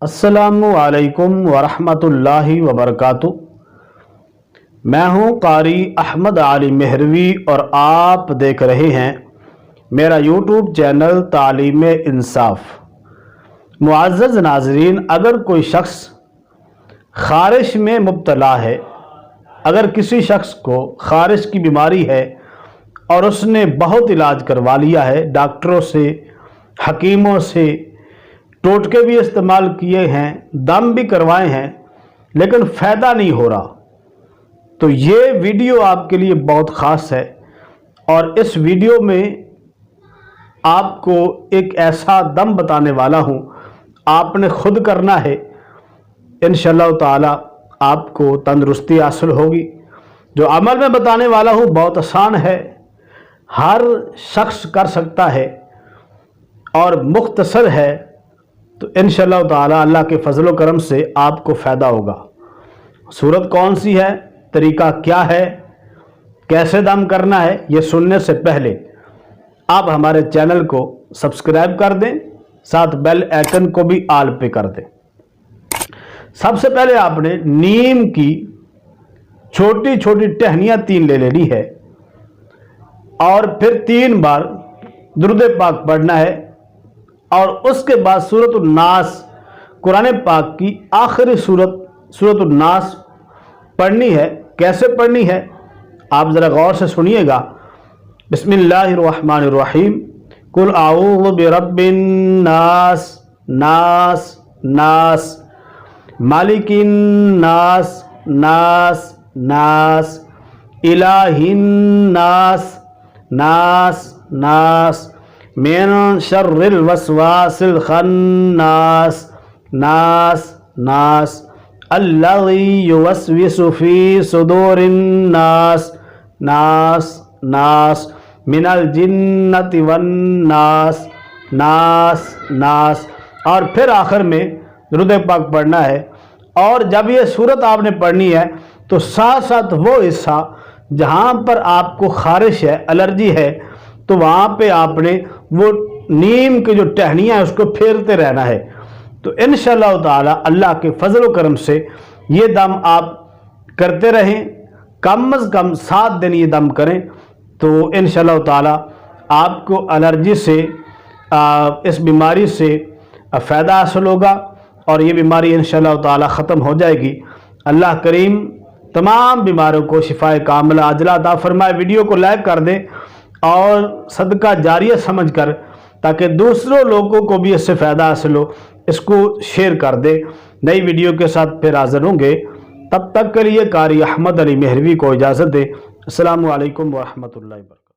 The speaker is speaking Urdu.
السلام علیکم ورحمۃ اللہ وبرکاتہ۔ میں ہوں قاری احمد علی مہروی اور آپ دیکھ رہے ہیں میرا یوٹیوب چینل تعلیم انصاف۔ معزز ناظرین، اگر کوئی شخص خارش میں مبتلا ہے، اگر کسی شخص کو خارش کی بیماری ہے اور اس نے بہت علاج کروا لیا ہے، ڈاکٹروں سے، حکیموں سے، ٹوٹکے بھی استعمال کیے ہیں، دم بھی کروائے ہیں، لیکن فائدہ نہیں ہو رہا، تو یہ ویڈیو آپ کے لیے بہت خاص ہے۔ اور اس ویڈیو میں آپ کو ایک ایسا دم بتانے والا ہوں، آپ نے خود کرنا ہے، انشاءاللہ تعالی آپ کو تندرستی حاصل ہوگی۔ جو عمل میں بتانے والا ہوں بہت آسان ہے، ہر شخص کر سکتا ہے اور مختصر ہے، تو انشاءاللہ تعالی اللہ کے فضل و کرم سے آپ کو فائدہ ہوگا۔ صورت کون سی ہے، طریقہ کیا ہے، کیسے دم کرنا ہے، یہ سننے سے پہلے آپ ہمارے چینل کو سبسکرائب کر دیں، ساتھ بیل آئیکن کو بھی آل پہ کر دیں۔ سب سے پہلے آپ نے نیم کی چھوٹی چھوٹی ٹہنیاں 3 لے لینی ہے اور پھر 3 بار درود پاک پڑھنا ہے، اور اس کے بعد سورۃ الناس، قرآن پاک کی آخری سورۃ الناس پڑھنی ہے۔ کیسے پڑھنی ہے آپ ذرا غور سے سنیے گا۔ بسم اللہ الرحمن الرحیم، قل اعوذ برب الناس، ناس ناس، مالک الناس، ناس ناس، الہ الناس، ناس ناس، من شر الوسواس الخناس، ناس ناس، الذی یوسوس فی صدور الناس، ناس ناس، من الجنۃ والناس، ناس ناس، اور پھر آخر میں درود پاک پڑھنا ہے۔ اور جب یہ سورت آپ نے پڑھنی ہے تو ساتھ ساتھ وہ حصہ جہاں پر آپ کو خارش ہے، الرجی ہے، تو وہاں پہ آپ نے وہ نیم کی جو ٹہنیاں ہیں اس کو پھیرتے رہنا ہے۔ تو انشاءاللہ تعالی اللہ کے فضل و کرم سے یہ دم آپ کرتے رہیں، کم از کم 7 دن یہ دم کریں، تو انشاءاللہ تعالی آپ کو الرجی سے، اس بیماری سے فائدہ حاصل ہوگا اور یہ بیماری انشاءاللہ تعالی ختم ہو جائے گی۔ اللہ کریم تمام بیماروں کو شفائے کاملہ عاجلہ عطا فرمائے۔ ویڈیو کو لائک کر دیں اور صدقہ جاریہ سمجھ کر، تاکہ دوسروں لوگوں کو بھی اس سے فائدہ حاصل ہو، اس کو شیئر کر دیں۔ نئی ویڈیو کے ساتھ پھر حاضر ہوں گے، تب تک کے لیے قاری احمد علی مہروی کو اجازت دیں۔ السلام علیکم ورحمۃ اللہ وبرکاتہ۔